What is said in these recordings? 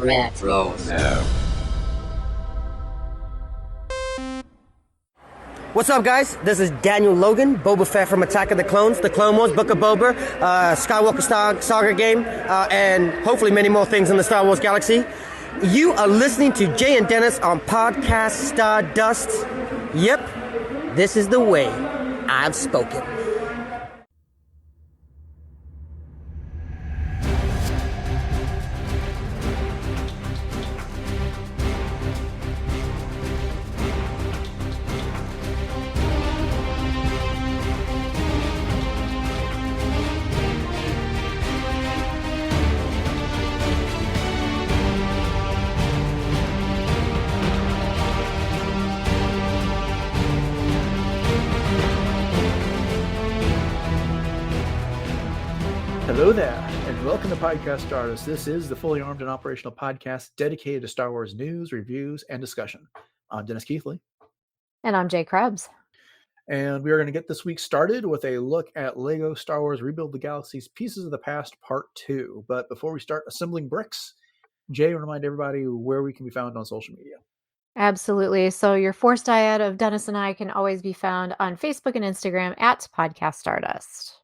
Retro. What's up, guys? This is Daniel Logan, Boba Fett from Attack of the Clones, The Clone Wars, Book of Boba, Skywalker Saga game, and hopefully many more things in the Star Wars galaxy. You are listening to Jay and Dennis on Podcast Stardust. Yep, this is the way I've spoken. Hello there, and welcome to Podcast Stardust. This is the fully armed and operational podcast dedicated to Star Wars news, reviews, and discussion. I'm Dennis Keithley. And I'm Jay Krebs. And we are going to get this week started with a look at LEGO Star Wars Rebuild the Galaxy's Pieces of the Past Part 2. But before we start assembling bricks, Jay, remind everybody where we can be found on social media. Absolutely. So your Force Dyad of Dennis and I can always be found on Facebook and Instagram at Podcast Stardust.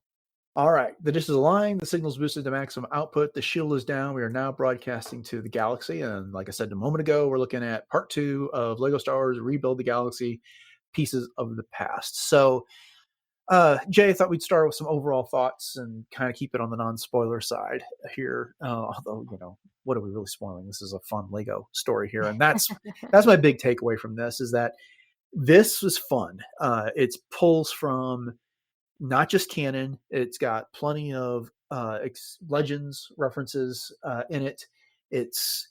All right, the dish is aligned, the signal's boosted to maximum output, the shield is down. We are now broadcasting to the galaxy. And like I said a moment ago, we're looking at part 2 of LEGO Star Wars Rebuild the Galaxy, Pieces of the Past. So, Jay, I thought we'd start with some overall thoughts and kind of keep it on the non-spoiler side here. Although, what are we really spoiling? This is a fun LEGO story here. And that's my big takeaway from this, is that this was fun. It pulls from not just canon. It's got plenty of legends references in it. It's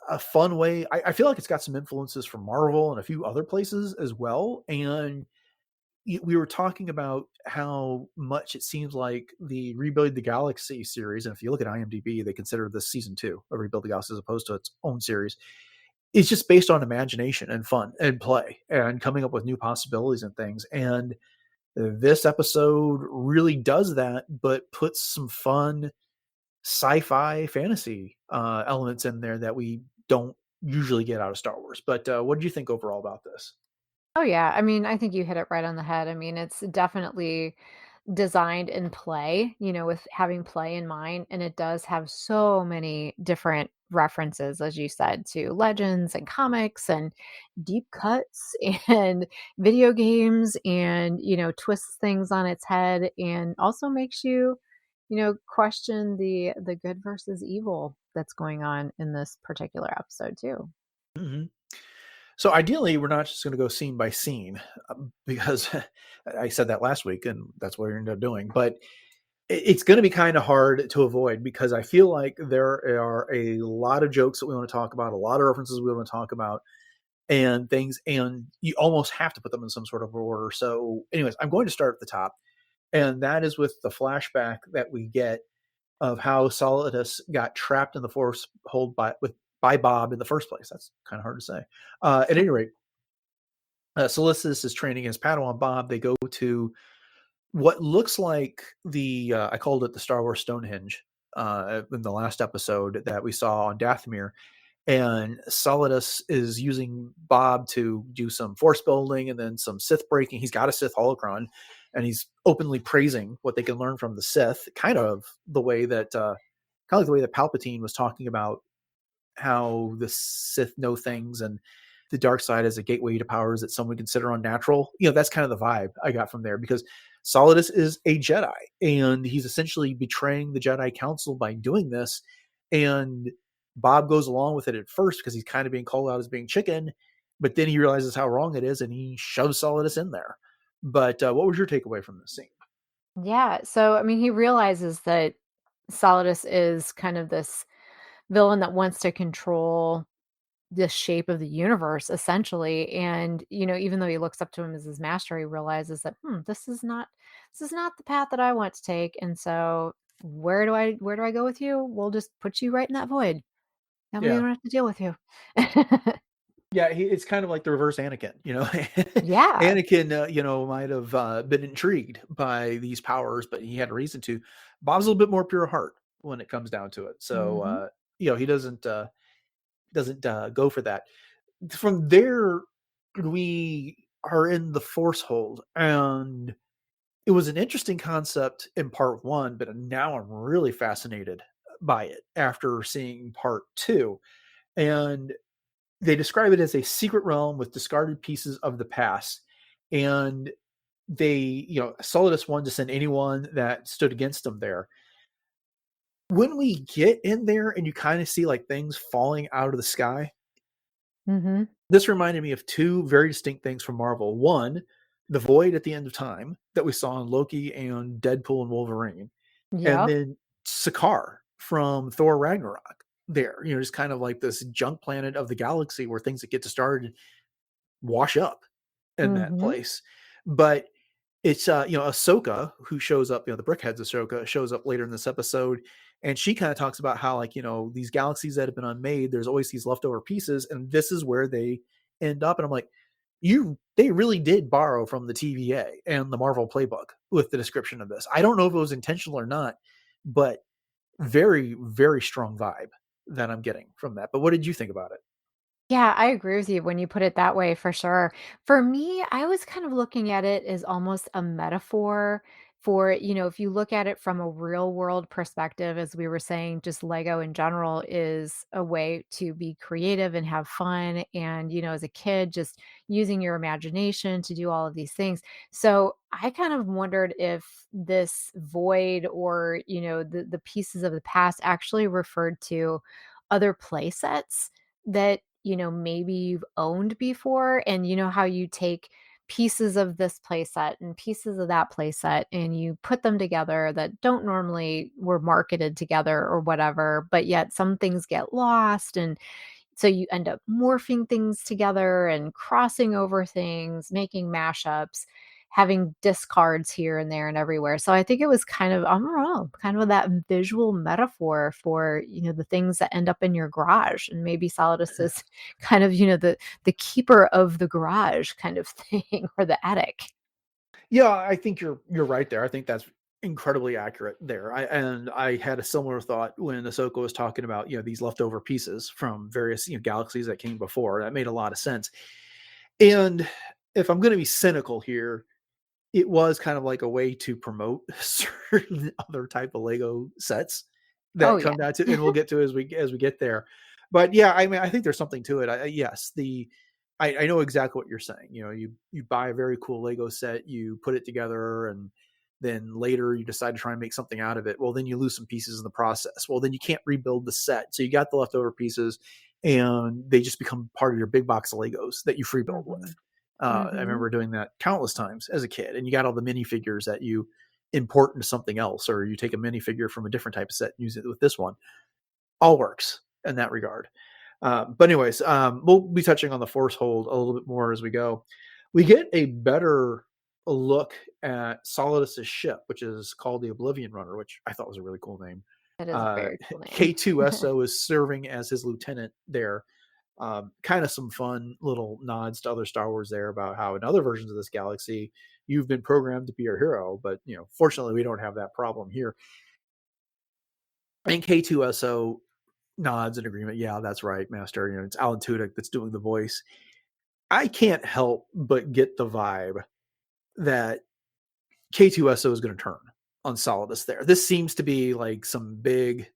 a fun way. I feel like it's got some influences from Marvel and a few other places as well. And we were talking about how much it seems like the Rebuild the Galaxy series, and if you look at IMDb, they consider this season 2 of Rebuild the Galaxy as opposed to its own series. It's just based on imagination and fun and play and coming up with new possibilities and things. And this episode really does that, but puts some fun sci-fi fantasy elements in there that we don't usually get out of Star Wars. But what did you think overall about this? Oh, yeah. I mean, I think you hit it right on the head. I mean, it's definitely designed in play, with having play in mind. And it does have so many different references, as you said, to legends and comics and deep cuts and video games and, twists things on its head and also makes you, question the good versus evil that's going on in this particular episode too. Mm-hmm. So ideally, we're not just going to go scene by scene because I said that last week and that's what we're going to end up doing. But it's going to be kind of hard to avoid because I feel like there are a lot of jokes that we want to talk about, a lot of references we want to talk about and things, and you almost have to put them in some sort of order. So anyways, I'm going to start at the top, and that is with the flashback that we get of how Solitus got trapped in the Force hold by Bob in the first place. That's kind of hard to say. At any rate, Solitus is training his Padawan Bob. They go to what looks like I called it the Star Wars Stonehenge in the last episode that we saw on Dathomir. And Solitus is using Bob to do some force building and then some Sith breaking. He's got a Sith holocron, and he's openly praising what they can learn from the Sith, kind of the way that Palpatine was talking about how the Sith know things and the dark side as a gateway to powers that some would consider unnatural. That's kind of the vibe I got from there, because Solitus is a Jedi and he's essentially betraying the Jedi Council by doing this. And Bob goes along with it at first because he's kind of being called out as being chicken, but then he realizes how wrong it is and he shoves Solitus in there. But what was your takeaway from this scene? Yeah. So, I mean, he realizes that Solitus is kind of this villain that wants to control the shape of the universe, essentially. And, even though he looks up to him as his master, he realizes that, this is not the path that I want to take. And so where do I go with you? We'll just put you right in that void. That way we don't have to deal with you. Yeah, it's kind of like the reverse Anakin, Yeah. Anakin, might have been intrigued by these powers, but he had a reason to. Bob's a little bit more pure heart when it comes down to it. So he doesn't go for that. From there, we are in the force hold, and it was an interesting concept in part one, but now I'm really fascinated by it after seeing part two. And they describe it as a secret realm with discarded pieces of the past. And Solitus wanted to send anyone that stood against them there. When we get in there and you kind of see like things falling out of the sky, Mm-hmm. this reminded me of two very distinct things from Marvel. One, the void at the end of time that we saw in Loki and Deadpool and Wolverine, and Yep. then Sakaar from Thor Ragnarok. There, just kind of like this junk planet of the galaxy where things that get to start wash up in that Mm-hmm. place. But it's Ahsoka who shows up, the Brickhead's Ahsoka shows up later in this episode, and she kind of talks about how, like, these galaxies that have been unmade, there's always these leftover pieces, and this is where they end up. And I'm like, they really did borrow from the TVA and the Marvel playbook with the description of this. I don't know if it was intentional or not, but very, very strong vibe that I'm getting from that. But what did you think about it? Yeah, I agree with you when you put it that way for sure. For me, I was kind of looking at it as almost a metaphor for, if you look at it from a real world perspective, as we were saying, just Lego in general is a way to be creative and have fun. And, as a kid, just using your imagination to do all of these things. So I kind of wondered if this void or, the pieces of the past actually referred to other play sets that maybe you've owned before, and you know how you take pieces of this playset and pieces of that playset and you put them together that don't normally were marketed together or whatever, but yet some things get lost, and so you end up morphing things together and crossing over things, making mashups, having discards here and there and everywhere. So I think it was kind of, I don't know, kind of that visual metaphor for, the things that end up in your garage. And maybe Solidus is kind of, the keeper of the garage kind of thing, or the attic. Yeah, I think you're right there. I think that's incredibly accurate there. I had a similar thought when Ahsoka was talking about, these leftover pieces from various, galaxies that came before. That made a lot of sense. And if I'm going to be cynical here, it was kind of like a way to promote certain other type of Lego sets Oh that yeah. come down to, and we'll get to as we get there. But yeah, I mean, I think there's something to it. Yes, I know exactly what you're saying. You buy a very cool Lego set, you put it together, and then later you decide to try and make something out of it. Well, then you lose some pieces in the process. Well, then you can't rebuild the set, so you got the leftover pieces, and they just become part of your big box of Legos that you free build Hmm. with. I Hmm. remember doing that countless times as a kid, and you got all the minifigures that you import into something else, or you take a minifigure from a different type of set and use it with this one. All works in that regard. But anyways, we'll be touching on the force hold a little bit more as we go. We get a better look at Solitus's ship, which is called the Oblivion Runner, which I thought was a really cool name. That is a Uh, very cool name. K2SO is serving as his lieutenant there. Kind of some fun little nods to other Star Wars there about how in other versions of this galaxy, you've been programmed to be your hero, but fortunately, we don't have that problem here. And K2SO nods in agreement. Yeah, that's right, Master. It's Alan Tudyk that's doing the voice. I can't help but get the vibe that K2SO is going to turn on Solidus there. This seems to be like some big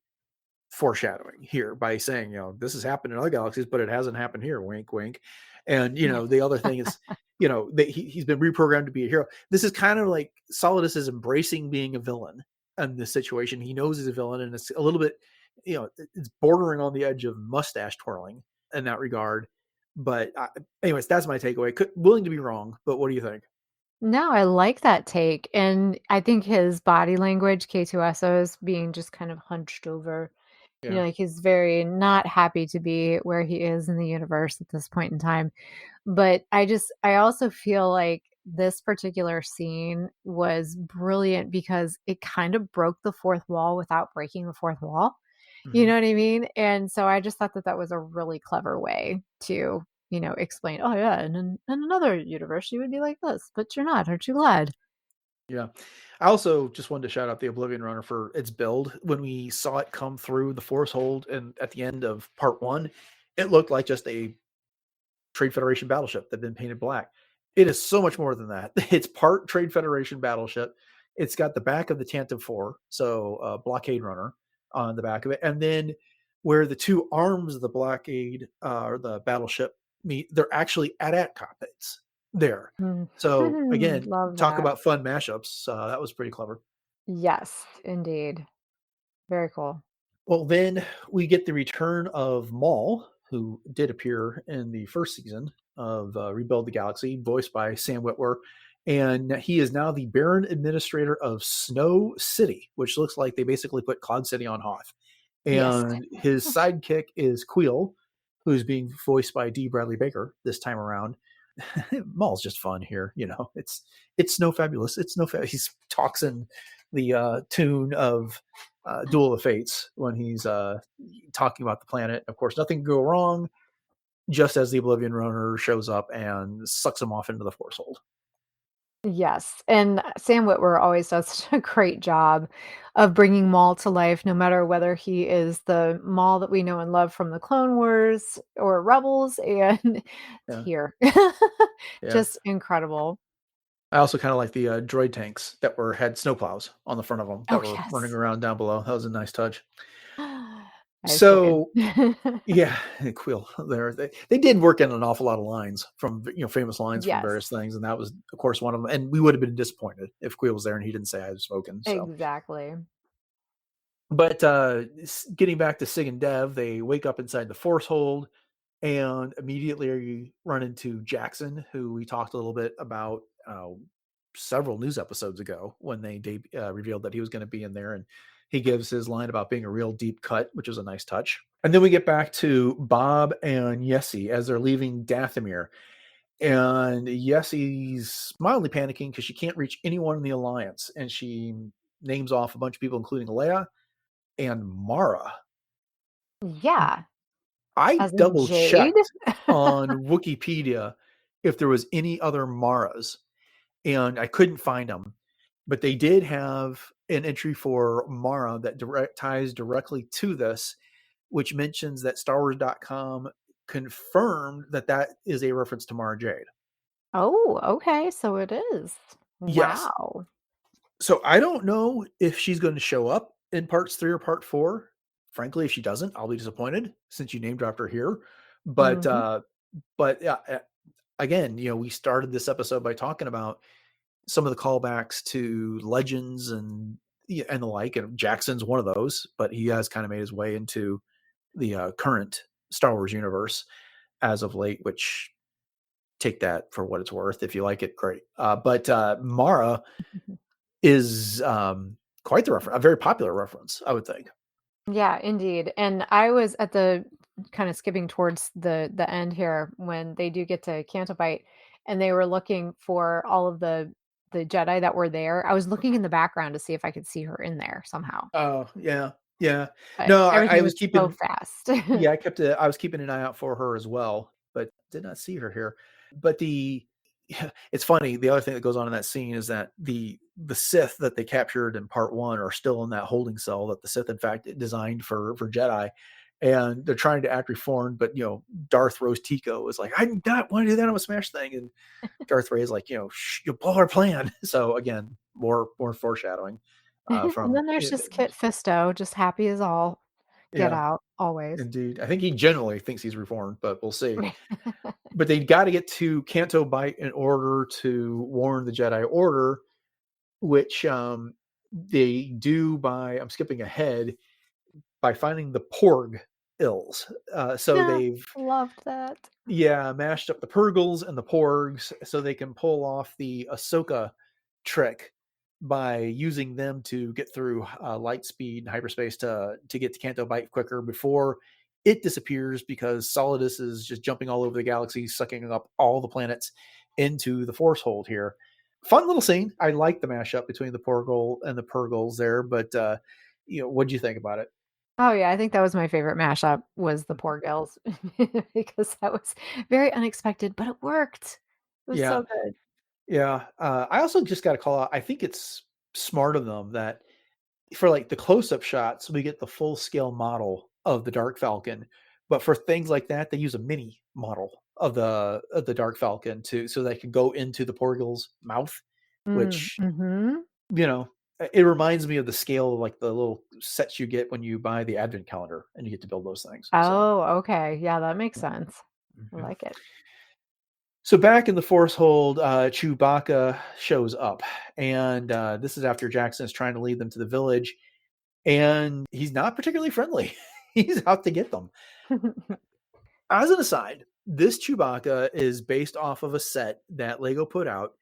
foreshadowing here by saying, this has happened in other galaxies, but it hasn't happened here. Wink, wink. And, the other thing is, he's been reprogrammed to be a hero. This is kind of like Solidus is embracing being a villain in this situation. He knows he's a villain, and it's a little bit, it's bordering on the edge of mustache twirling in that regard. But anyways, that's my takeaway. Willing to be wrong, but what do you think? No, I like that take, and I think his body language, K2SO's being just kind of hunched over, Yeah. like he's very not happy to be where he is in the universe at this point in time. But I also feel like this particular scene was brilliant because it kind of broke the fourth wall without breaking the fourth wall. You Mm-hmm. know what I mean? And so I just thought that that was a really clever way to, explain, "Oh, yeah, and in another universe, you would be like this, but you're not. Aren't you glad?" Yeah. I also just wanted to shout out the Oblivion Runner for its build. When we saw it come through the Force Hold and at the end of part one, it looked like just a Trade Federation battleship that had been painted black. It is so much more than that. It's part Trade Federation battleship. It's got the back of the Tantive 4, so blockade runner on the back of it. And then where the two arms of the blockade or the battleship meet, they're actually AT-AT cockpits there. Mm. So again, Love talk that. about fun mashups. That was pretty clever. Yes, indeed. Very cool. Well, then we get the return of Maul, who did appear in the first season of Rebuild the Galaxy, voiced by Sam Witwer. And he is now the Baron Administrator of Snow City, which looks like they basically put Cloud City on Hoth. Yes. And his sidekick is Queel, who's being voiced by D. Bradley Baker this time around. Maul's just fun here, you know. It's Snow Fabulous. It's no he talks in the tune of Duel of Fates when he's talking about the planet. Of course, nothing can go wrong. Just as the Oblivion Runner shows up and sucks him off into the Force Hold. Yes, and Sam Witwer always does such a great job of bringing Maul to life, no matter whether he is the Maul that we know and love from the Clone Wars or Rebels, and Yeah, here. yeah. Just incredible. I also kind of like the droid tanks that had snowplows on the front of them that Oh, were running yes. around down below. That was a nice touch. I've spoken. So yeah, Quill. They did work in an awful lot of lines from famous lines from Yes, various things, and that was of course one of them. And we would have been disappointed if Quill was there and he didn't say I had spoken. So, exactly. but getting back to Sig and Dev, they wake up inside the Force Hold and immediately run into Jackson, who we talked a little bit about several news episodes ago when they revealed that he was going to be in there, and he gives his line about being a real deep cut, which was a nice touch. And then we get back to Bob and Yessie as they're leaving Dathomir, and Yessie's mildly panicking because she can't reach anyone in the Alliance, and she names off a bunch of people, including Leia and Mara. Yeah, I as in double Jade? checked on Wikipedia if there was any other Maras, and I couldn't find them. But they did have an entry for Mara that ties directly to this, which mentions that StarWars.com confirmed that that is a reference to Mara Jade. Oh, okay, so it is. Yes. Wow. So I don't know if she's going to show up in parts 3 or part 4. Frankly, if she doesn't, I'll be disappointed since you name dropped her here. But Mhm. yeah, again, we started this episode by talking about some of the callbacks to legends and the like, and Jackson's one of those, but he has kind of made his way into the current Star Wars universe as of late, which take that for what it's worth. If you like it, great. But Mara is quite the reference, a very popular reference, I would think. Yeah, indeed. And I was at the kind of skipping towards the end here when they do get to Cantobite and they were looking for all of the Jedi that were there. I was looking in the background to see if I could see her in there somehow. Oh yeah, yeah. But No, I everything was was so keeping fast. yeah, I was keeping an eye out for her as well, but did not see her here. But it's funny. The other thing that goes on in that scene is that the Sith that they captured in part 1 are still in that holding cell that the Sith, in fact, designed for Jedi, and they're trying to act reformed. But Darth Rose Tico is like, I do not want to do that on a Smash thing, and Darth Ray is like, you'll blow our plan. So again, more foreshadowing And from then there's just Kit Fisto, just happy as all get yeah, out, always. indeed. I think he generally thinks he's reformed, but we'll see. But they got to get to Canto Bight in order to warn the Jedi Order, which they do by, I'm skipping ahead, by finding the Porg ills. So Yeah, they've, loved that. yeah, mashed up the Purgles and the Porgs so they can pull off the Ahsoka trick by using them to get through light speed and hyperspace to get to Canto Bight quicker before it disappears because Solitus is just jumping all over the galaxy, sucking up all the planets into the Force Hold here. Fun little scene. I like the mashup between the Porgal and the Purgles there, but what'd you think about it? Oh, yeah, I think that was my favorite mashup was the Poor Girls because that was very unexpected, but it worked. It was Yeah, so good. Yeah. I also just got to call out, I think it's smart of them that for like the close-up shots, we get the full scale model of the Dark Falcon. But for things like that, they use a mini model of the Dark Falcon to so they can go into the Porgil's mouth, which Mm-hmm. you know it reminds me of the scale of like the little sets you get when you buy the advent calendar and you get to build those things. So Oh, okay. Yeah, that makes sense. I mhm. like it. So back in the Force Hold, Chewbacca shows up, and this is after Jackson is trying to lead them to the village, and he's not particularly friendly. He's out to get them. As an aside, this Chewbacca is based off of a set that Lego put out.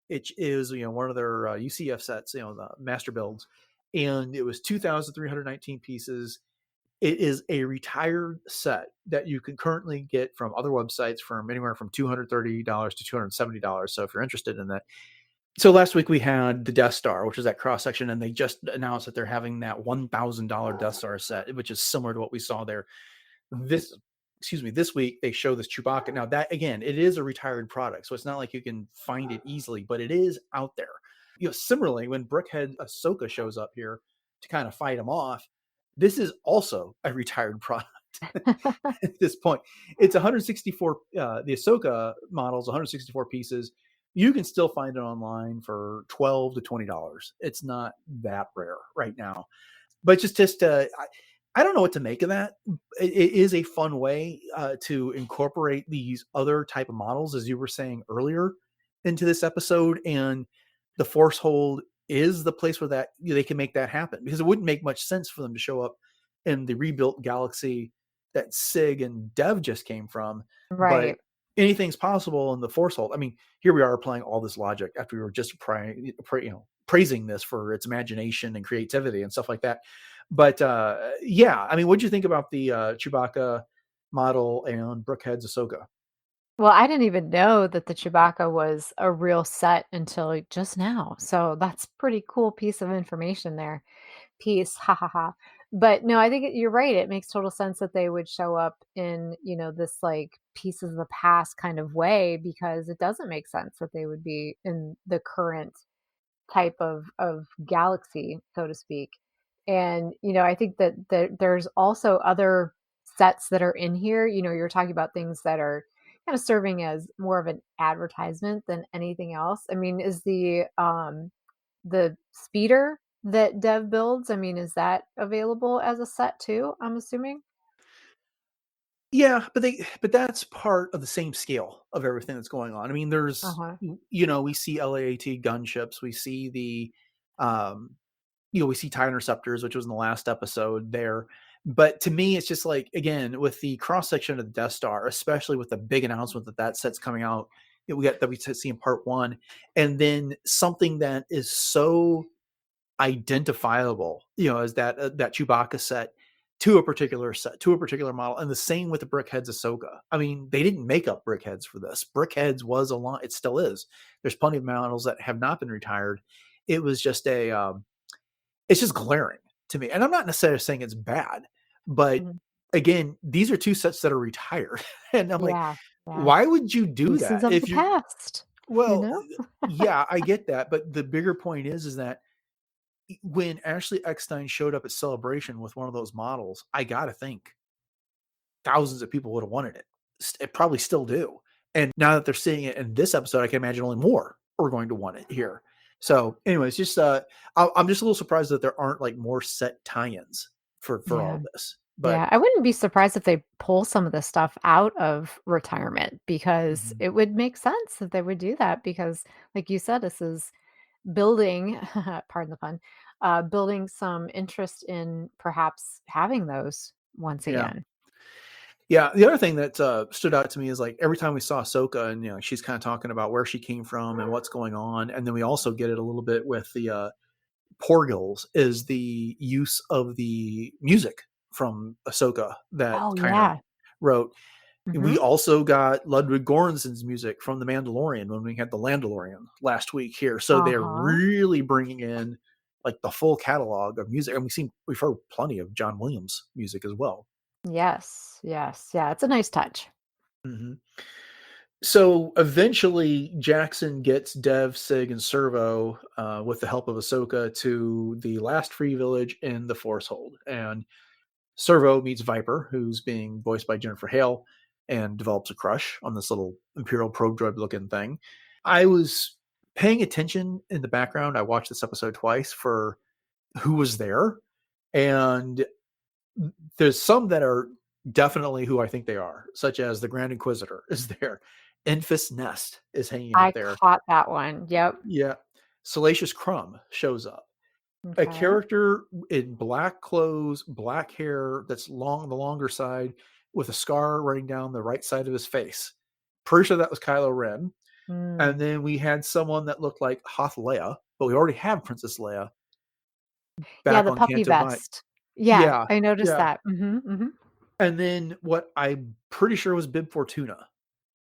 It is one of their UCF sets, the master builds, and it was 2,319 pieces. It is a retired set that you can currently get from other websites from anywhere from $230 to $270. So if you're interested in that. So last week we had the Death Star, which is that cross section, and they just announced that they're having that $1,000 Death Star set, which is similar to what we saw there. This week they show this Chewbacca. Now that again, it is a retired product, so it's not like you can find it easily, but it is out there. Similarly, when Brickhead Ahsoka shows up here to kind of fight him off, this is also a retired product at this point. It's 164. The Ahsoka model is 164 pieces. You can still find it online for $12 to $20. It's not that rare right now, but just I don't know what to make of that. It is a fun way to incorporate these other type of models, as you were saying earlier, into this episode. And the Force Hold is the place where that they can make that happen, because it wouldn't make much sense for them to show up in the rebuilt galaxy that Sig and Dev just came from. But Right. anything's possible in the Force Hold. I mean, here we are applying all this logic after we were just praising this for its imagination and creativity and stuff like that. But yeah, I mean, what'd you think about the Chewbacca model and Brookhead's Ahsoka? Well, I didn't even know that the Chewbacca was a real set until just now. So that's pretty cool piece of information there. Piece, ha ha ha. But no, I think you're right. It makes total sense that they would show up in, this like pieces of the past kind of way, because it doesn't make sense that they would be in the current type of galaxy, so to speak. And I think that there's also other sets that are in here. You're talking about things that are kind of serving as more of an advertisement than anything else. I mean, is the speeder that Dev builds, I mean, is that available as a set too, I'm assuming? Yeah, but that's part of the same scale of everything that's going on. I mean, there's Uh-huh. we see LAAT gunships, we see the we see TIE interceptors, which was in the last episode there. But to me, it's just like, again, with the cross section of the Death Star, especially with the big announcement that set's coming out, we see in part one, and then something that is so identifiable, as that Chewbacca set to a particular set, to a particular model, and the same with the Brickheads Ahsoka. I mean, they didn't make up Brickheads for this. Brickheads was a lot; it still is. There's plenty of models that have not been retired. It was just it's just glaring to me. And I'm not necessarily saying it's bad, but Mhm. again, these are two sets that are retired. And I'm like, Yeah, yeah. why would you do Pieces that? of the If you, past, you well, know? yeah, I get that. But the bigger point is that when Ashley Eckstein showed up at Celebration with one of those models, I got to think thousands of people would have wanted it. It probably still do. And now that they're seeing it in this episode, I can imagine only more are going to want it here. So, anyways, just I'm just a little surprised that there aren't like more set tie-ins for Yeah. all this. But Yeah, I wouldn't be surprised if they pull some of this stuff out of retirement, because mhm, it would make sense that they would do that, because like you said, this is building, pardon the pun, building some interest in perhaps having those once yeah, again. yeah. The other thing that stood out to me is like every time we saw Ahsoka, and she's kind of talking about where she came from and what's going on, and then we also get it a little bit with the Porgils, is the use of the music from Ahsoka that Oh, Kiner yeah. wrote. We Mhm. also got Ludwig Göransson's music from The Mandalorian when we had The Landalorian last week here. So they're Uh-huh. really bringing in like the full catalog of music, and we've heard plenty of John Williams music as well. Yes, yes, yeah, it's a nice touch. hmm So eventually, Jackson gets Dev, Sig, and Servo with the help of Ahsoka to the last free village in the Force Hold. And Servo meets Viper, who's being voiced by Jennifer Hale, and develops a crush on this little Imperial probe droid looking thing. I was paying attention in the background. I watched this episode twice for who was there. And there's some that are definitely who I think they are, such as the Grand Inquisitor is there. Enfys Nest is hanging out I there. caught that one. Yep. Yeah. Salacious Crumb shows up. A Okay. character in black clothes, black hair that's long, the longer side, with a scar running down the right side of his face. Pretty sure that was Kylo Ren. And Mm. then we had someone that looked like Hoth Leia, but we already have Princess Leia Yeah, back the on puppy Canto Bight. vest. Yeah, Yeah, I noticed yeah. that. Mhm. And then what I'm pretty sure was Bib Fortuna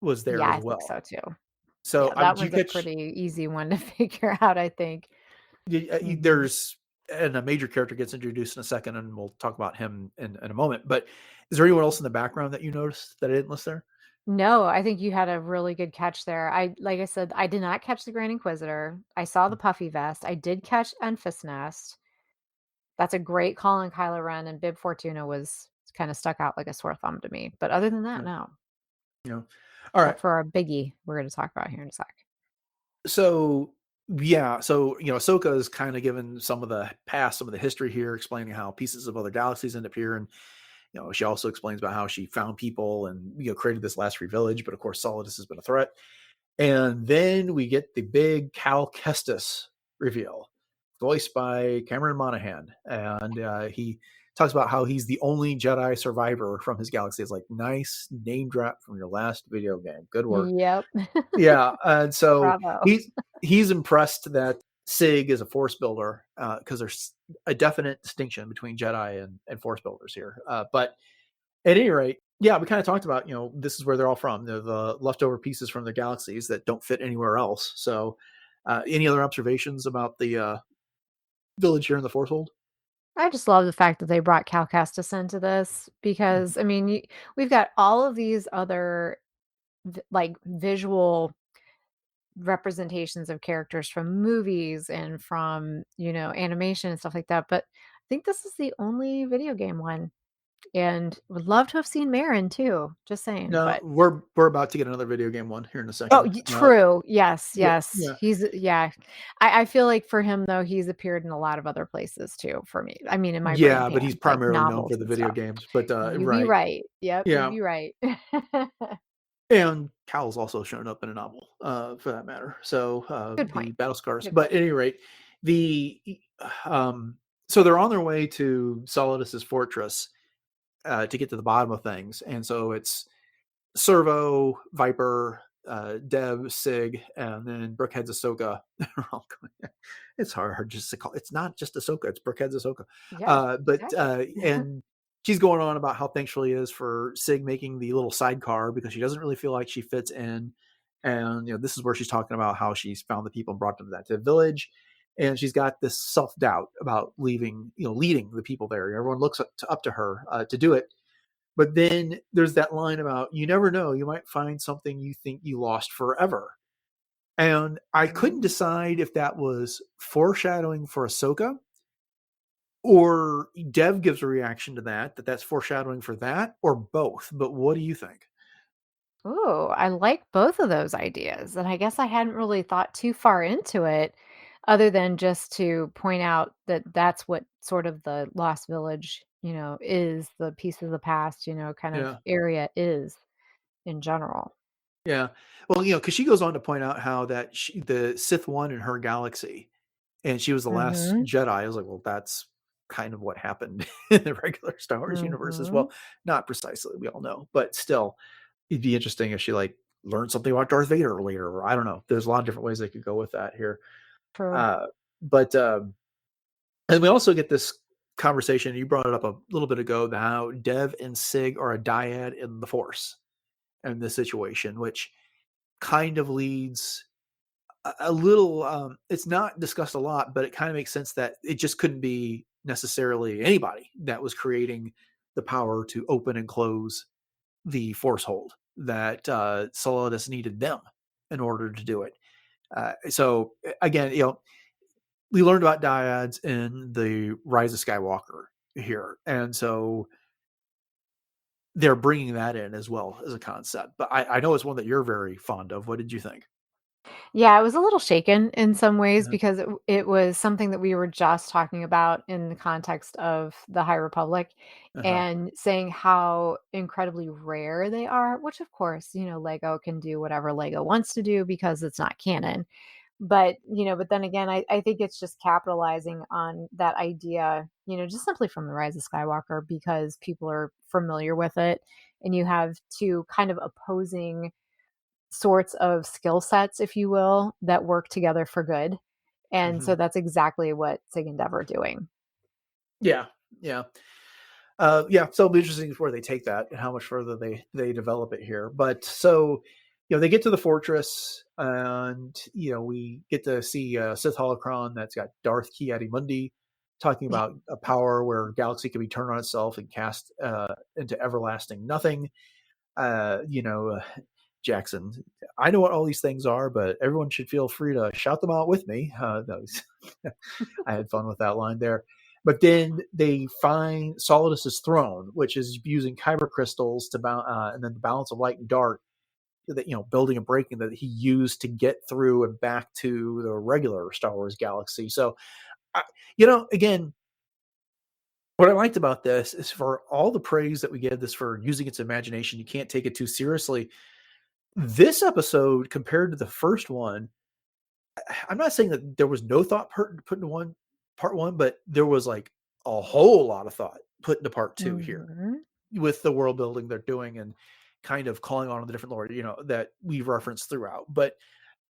was there Yeah, as I think well. so too. So Yeah, that do you was a catch? pretty easy one to figure out, I think. Mhm. There's and a major character gets introduced in a second, and we'll talk about him in a moment. But is there anyone else in the background that you noticed that I didn't list there? No, I think you had a really good catch there. Like I said, I did not catch the Grand Inquisitor. I saw the puffy vest. I did catch Enfys Nest. That's a great call on Kylo Ren, and Bib Fortuna was kinda stuck out like a sore thumb to me. But other than that, Yeah, no. you know. All right. Except for our biggie we're gonna talk about here in a sec. So yeah, so Ahsoka is kind of given some of the past, some of the history here, explaining how pieces of other galaxies end up here, and she also explains about how she found people and created this last free village. But of course, Solitus has been a threat. And then we get the big Cal Kestis reveal, voiced by Cameron Monaghan. And he talks about how he's the only Jedi survivor from his galaxy. It's like, nice name drop from your last video game. Good work. Yep. Yeah. And so Bravo. he's impressed that Sig is a force builder because there's a definite distinction between Jedi and force builders here. But at any rate, yeah, we kind of talked about, this is where they're all from. They're the leftover pieces from their galaxies that don't fit anywhere else. So, any other observations about the village here in the Force Hold? I just love the fact that they brought Cal Kestis into this Mhm. because, I mean, we've got all of these other like visual representations of characters from movies and from, animation and stuff like that. But I think this is the only video game one. And would love to have seen Marin too. Just saying. No, But we're about to get another video game one here in a oh, second. true. Yes, But yes. yeah, Yeah. I feel like for him though, he's appeared in a lot of other places too for me. I mean, in my brain yeah, but he's pan, like primarily known novels for the and video stuff. games. But You be right, right. Yep, you yeah, be right. and Cal's also shown up in a novel, for that matter. So Good the point. Battle Scars. Good But point. at any rate, the so they're on their way to Solidus's fortress to get to the bottom of things, and so it's Servo, Viper, Dev, Sig, and then Brookhead's Ahsoka. It's hard just to call. It's not just Ahsoka; it's Brookhead's Ahsoka. Yeah, But exactly. and she's going on about how thankful she is for Sig making the little sidecar because she doesn't really feel like she fits in. And this is where she's talking about how she's found the people and brought them to that village, and she's got this self doubt about leaving, leading the people there. Everyone looks up to her to do it, but then there's that line about you never know, you might find something you think you lost forever. And I couldn't Mhm. decide if that was foreshadowing for Ahsoka or Dev gives a reaction to that's foreshadowing for that or both. But what do you think? Ooh, I like both of those ideas, and I guess I hadn't really thought too far into it other than just to point out that that's what sort of the Lost Village, is the piece of the past, kind of Yeah. area is in general. Yeah. Well, because she goes on to point out how the Sith won in her galaxy and she was the last Mhm. Jedi. I was like, well, that's kind of what happened in the regular Star Wars universe as Mhm. well. Not precisely, we all know, but still, it'd be interesting if she like learned something about Darth Vader later, or I don't know. There's a lot of different ways they could go with that here. True. Uh, but and we also get this conversation. You brought it up a little bit ago. How Dev and Sig are a dyad in the Force in this situation, which kind of leads a little. It's not discussed a lot, but it kind of makes sense that it just couldn't be necessarily anybody that was creating the power to open and close the Force hold. that Solitus needed them in order to do it. So again, we learned about dyads in the Rise of Skywalker here, and so they're bringing that in as well as a concept. But I know it's one that you're very fond of. What did you think? Yeah, I was a little shaken in some ways Uh-huh. because it was something that we were just talking about in the context of the High Republic Uh-huh. and saying how incredibly rare they are, which of course, Lego can do whatever Lego wants to do because it's not canon. But then again, I think it's just capitalizing on that idea, just simply from the Rise of Skywalker because people are familiar with it. And you have two kind of opposing sorts of skill sets, if you will, that work together for good. And Mhm. so that's exactly what Sig and Dev are doing. Yeah, yeah. Yeah, so it'll be interesting where they take that and how much further they develop it here. But so, they get to the fortress, and we get to see Sith holocron that's got Darth Ki-Adi-Mundi talking Yeah. about a power where galaxy can be turned on itself and cast into everlasting nothing. Uh, you know, uh, Jackson, I know what all these things are, but everyone should feel free to shout them out with me. I had fun with that line there. But then they find Solitus's throne, which is using kyber crystals to and then the balance of light and dark, that building and breaking that he used to get through and back to the regular Star Wars galaxy. So, again, what I liked about this is for all the praise that we give this for using its imagination, you can't take it too seriously. This episode, compared to the first one, I'm not saying that there was no thought put into part one, but there was like a whole lot of thought put into part two here Mhm. with the world building they're doing and kind of calling on the different lore, that we've referenced throughout. But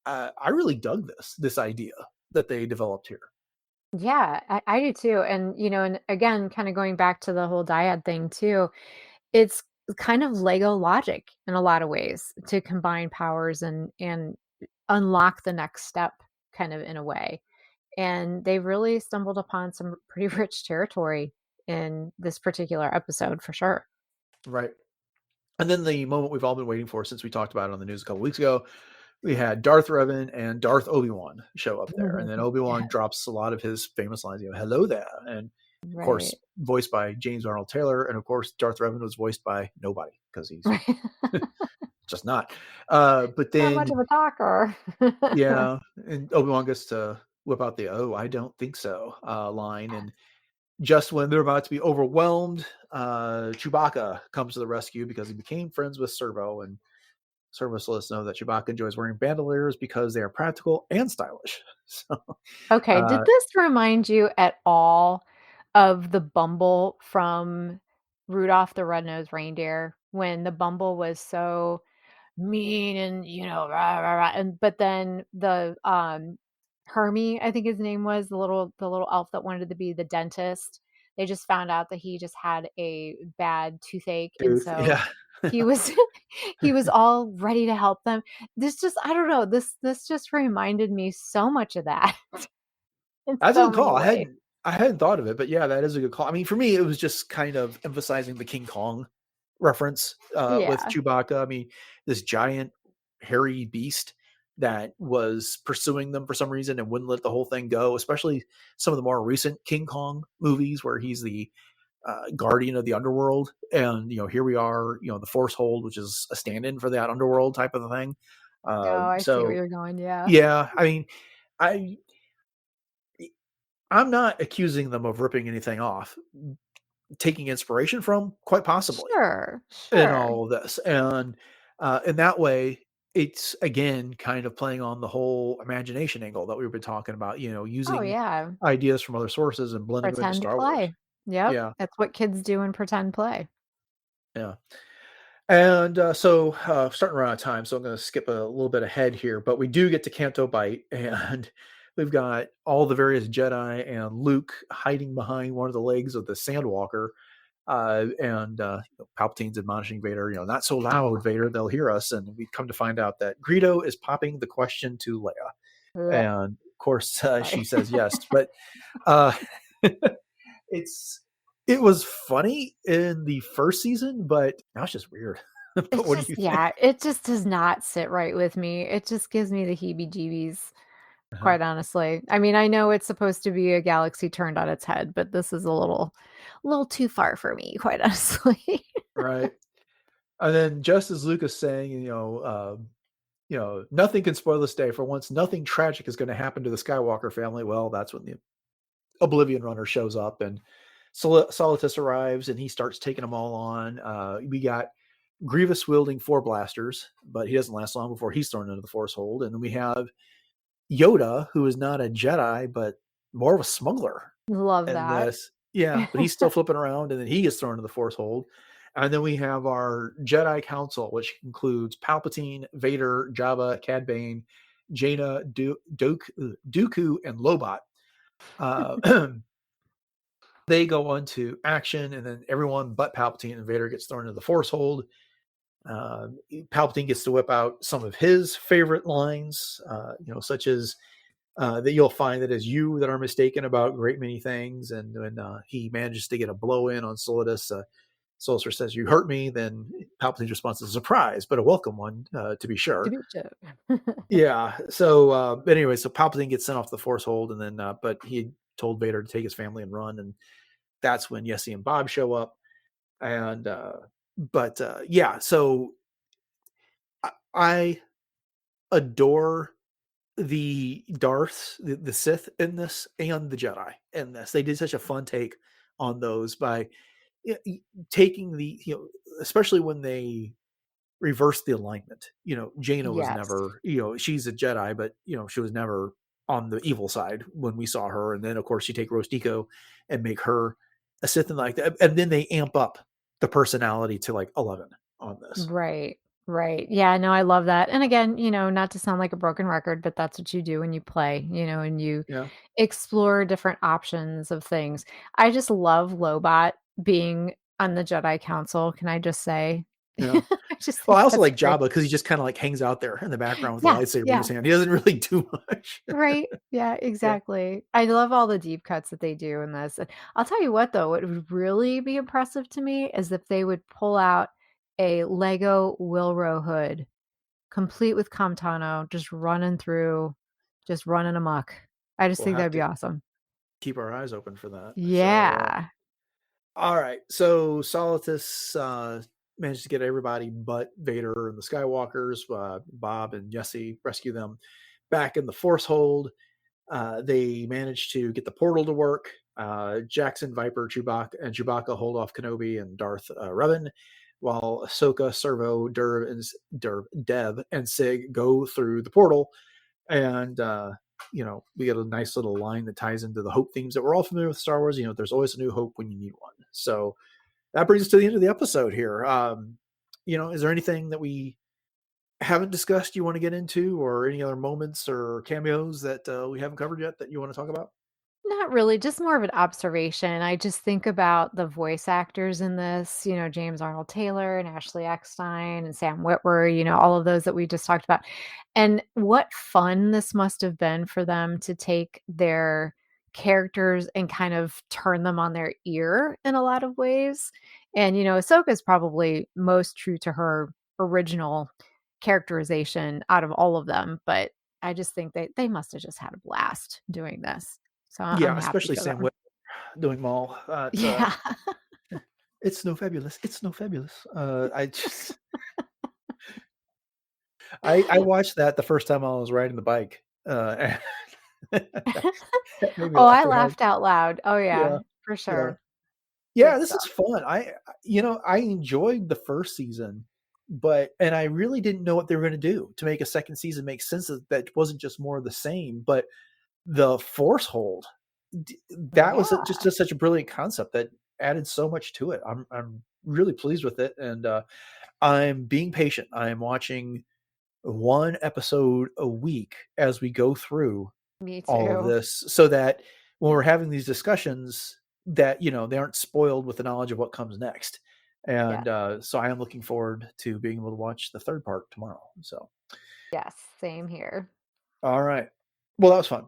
I really dug this idea that they developed here. Yeah, I do too. And again, kind of going back to the whole dyad thing too, it's kind of Lego logic in a lot of ways to combine powers and unlock the next step kind of in a way. And they really stumbled upon some pretty rich territory in this particular episode for sure. Right. And then the moment we've all been waiting for since we talked about it on the news a couple weeks ago, we had Darth Revan and Darth Obi-Wan show up there. And then Obi-Wan Yeah, drops a lot of his famous lines, hello there. And of course, right. voiced by James Arnold Taylor. And of course, Darth Revan was voiced by nobody because he's Right. just not. But Not much then, of a talker. yeah, and Obi-Wan gets to whip out the "Oh, I don't think so" line, and just when they're about to be overwhelmed, Chewbacca comes to the rescue because he became friends with Servo, and Servo lets us know that Chewbacca enjoys wearing bandoliers because they are practical and stylish. So, Okay, uh, did this remind you at all of the Bumble from Rudolph the Red-Nosed Reindeer when the Bumble was so mean and rah, rah, rah, and but then the Hermie, I think his name was the little elf that wanted to be the dentist. They just found out that he just had a bad toothache, and Dude, so yeah. he was he was all ready to help them. This just I don't know, this just reminded me so much of that in That's a so good many call. ways. I hadn't thought of it, but yeah, that is a good call. I mean, for me, it was just kind of emphasizing the King Kong reference with Yeah. Chewbacca. I mean, this giant hairy beast that was pursuing them for some reason and wouldn't let the whole thing go. Especially some of the more recent King Kong movies where he's the guardian of the underworld, and here we are, the Force Hold, which is a stand-in for that underworld type of a thing. Oh, I see where So you're going, yeah. yeah, I mean, I I'm not accusing them of ripping anything off, taking inspiration from, quite possibly, Sure, in sure. all of this. And in that way, it's again kind of playing on the whole imagination angle that we've been talking about, Oh, using yeah. ideas from other sources and blending them into Pretend Star Wars. play. Yep, Yeah. that's what kids do in pretend play. Yeah. And so starting around out of time, so I'm going to skip a little bit ahead here, but we do get to Canto Bight, and we've got all the various Jedi and Luke hiding behind one of the legs of the Sandwalker. And Palpatine's admonishing Vader, not so loud, Vader, they'll hear us. And we come to find out that Greedo is popping the question to Leia. Ugh, And of course, she funny. says yes. But uh, it's it was funny in the first season, but now it's just weird. But It's what do just, you think? yeah, it just does not sit right with me. It just gives me the heebie-jeebies, Uh-huh. quite honestly. I mean, I know it's supposed to be a galaxy turned on its head, but this is a little too far for me, quite honestly. Right. And then just as Lucas saying, nothing can spoil this day. For once, nothing tragic is going to happen to the Skywalker family. Well, that's when the Oblivion Runner shows up and Solitus arrives and he starts taking them all on. We got Grievous wielding 4 blasters, but he doesn't last long before he's thrown into the Force hold. And then we have Yoda, who is not a Jedi, but more of a smuggler Love in that. this. Yeah, but he's still flipping around and then he gets thrown into the Force hold. And then we have our Jedi Council, which includes Palpatine, Vader, Jabba, Cad Bane, Jaina, Dooku, and Lobot. Uh, they go into action, and then everyone but Palpatine and Vader gets thrown into the Force hold. Palpatine gets to whip out some of his favorite lines, such as that you'll find that it's you that are mistaken about a great many things. And when he manages to get a blow in on Solitus, Soldier says, "You hurt me." Then Palpatine's response is a surprise, but a welcome one, to be To sure. be sure. Yeah. So, but anyway, so Palpatine gets sent off the Force hold, and then, but he told Vader to take his family and run, and that's when Yessie and Bob show up. And, yeah, so I adore the Darths, the Sith in this, and the Jedi in this. They did such a fun take on those by taking especially when they reverse the alignment. Jaina was Yes. never, she's a Jedi, but she was never on the evil side when we saw her. And then of course you take Rostico and make her a Sith and like that. And then they amp up the personality to like 11 on this. Right. Right. Yeah, no, I love that. And again, not to sound like a broken record, but that's what you do when you play, and you Yeah. explore different options of things. I just love Lobot being on the Jedi Council, can I just say? Yeah. I just Well, think I also that's like great. Jabba because he just kind of like hangs out there in the background with a Yeah, lightsaber in his yeah. hand. He doesn't really do much. Right. Yeah, Yeah. exactly. I love all the deep cuts that they do in this. And I'll tell you what though, what would really be impressive to me is if they would pull out a Lego Wilro hood, complete with Comtano, just running amok. I just We'll think have that'd be to awesome. keep our eyes open for that. So, Yeah. all right. So Solitus managed to get everybody but Vader and the Skywalkers, Bob and Jesse, rescue them back in the Force hold. They managed to get the portal to work. Jackson, Viper, Chewbacca hold off Kenobi and Darth Revan, while Ahsoka, Servo, Dev, and Sig go through the portal. And we get a nice little line that ties into the hope themes that we're all familiar with Star Wars. There's always a new hope when you need one. So that brings us to the end of the episode here. Is there anything that we haven't discussed you want to get into, or any other moments or cameos that we haven't covered yet that you want to talk about? Not really, just more of an observation. I just think about the voice actors in this, James Arnold Taylor and Ashley Eckstein and Sam Witwer, all of those that we just talked about. And what fun this must have been for them to take their characters and kind of turn them on their ear in a lot of ways. And, Ahsoka is probably most true to her original characterization out of all of them. But I just think they must have just had a blast doing this. So I'm Yeah, happy especially for Sam them. Witwer doing Maul. Yeah. It's no fabulous. It's no fabulous. I just I watched that the first time I was riding the bike. And that made me Oh, laugh I pretty hard. laughed out loud. Oh, Yeah, yeah, for yeah. sure. Yeah, Good this is stuff. fun. I enjoyed the first season, and I really didn't know what they were going to do to make a second season make sense. That wasn't just more of the same, but the Force hold, that was Yeah. just such a brilliant concept that added so much to it. I'm really pleased with it, and I'm being patient. I'm watching one episode a week as we go through Me all of too. this, so that when we're having these discussions, that they aren't spoiled with the knowledge of what comes next. Yeah. And so I am looking forward to being able to watch the third part tomorrow. So Yes, same here. all right, well, that was fun.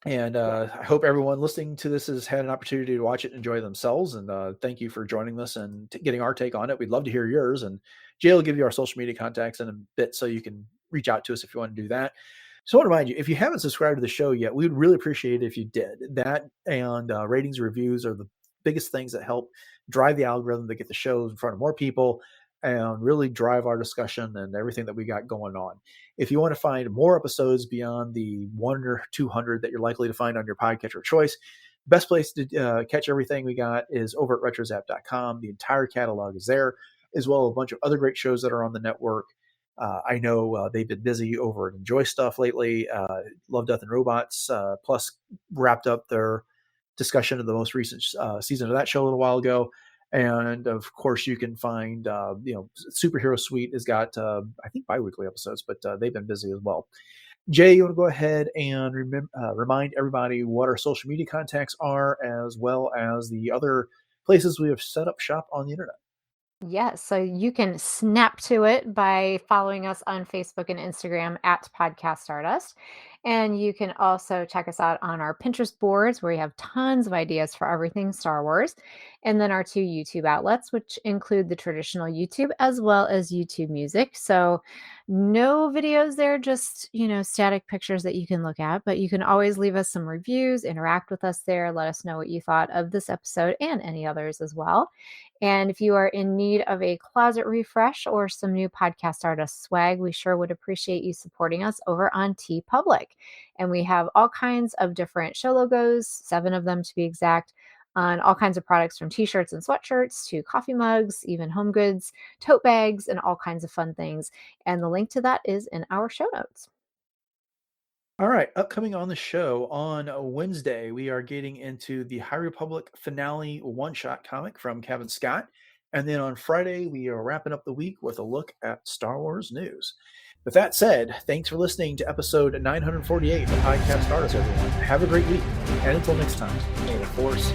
And I hope everyone listening to this has had an opportunity to watch it and enjoy themselves. And thank you for joining us and getting our take on it. We'd love to hear yours. And Jay will give you our social media contacts in a bit so you can reach out to us if you want to do that. So I want to remind you, if you haven't subscribed to the show yet, we would really appreciate it if you did. That and ratings and reviews are the biggest things that help drive the algorithm to get the shows in front of more people and really drive our discussion and everything that we got going on. If you want to find more episodes beyond the 1 or 200 that you're likely to find on your podcatcher of choice, best place to catch everything we got is over at retrozap.com. The entire catalog is there, as well as a bunch of other great shows that are on the network. I know they've been busy over at Enjoy Stuff lately. Love, Death, and Robots, plus wrapped up their discussion of the most recent season of that show a little while ago. And of course, you can find, Superhero Suite has got, I think, bi-weekly episodes, but they've been busy as well. Jay, you want to go ahead and remind everybody what our social media contacts are, as well as the other places we have set up shop on the internet? Yes, so you can snap to it by following us on Facebook and Instagram at Podcast Stardust. And you can also check us out on our Pinterest boards where we have tons of ideas for everything Star Wars. And then our 2 YouTube outlets, which include the traditional YouTube as well as YouTube Music. So no videos there, just, static pictures that you can look at, but you can always leave us some reviews, interact with us there, let us know what you thought of this episode and any others as well. And if you are in need of a closet refresh or some new Podcast Artist swag, we sure would appreciate you supporting us over on TeePublic. And we have all kinds of different show logos, 7 of them to be exact, on all kinds of products from t-shirts and sweatshirts to coffee mugs, even home goods, tote bags, and all kinds of fun things. And the link to that is in our show notes. All right, upcoming on the show on Wednesday, we are getting into the High Republic finale one-shot comic from Kevin Scott. And then on Friday, we are wrapping up the week with a look at Star Wars news. With that said, thanks for listening to episode 948 of Podcast Stardust, everyone. Have a great week. And until next time, may the Force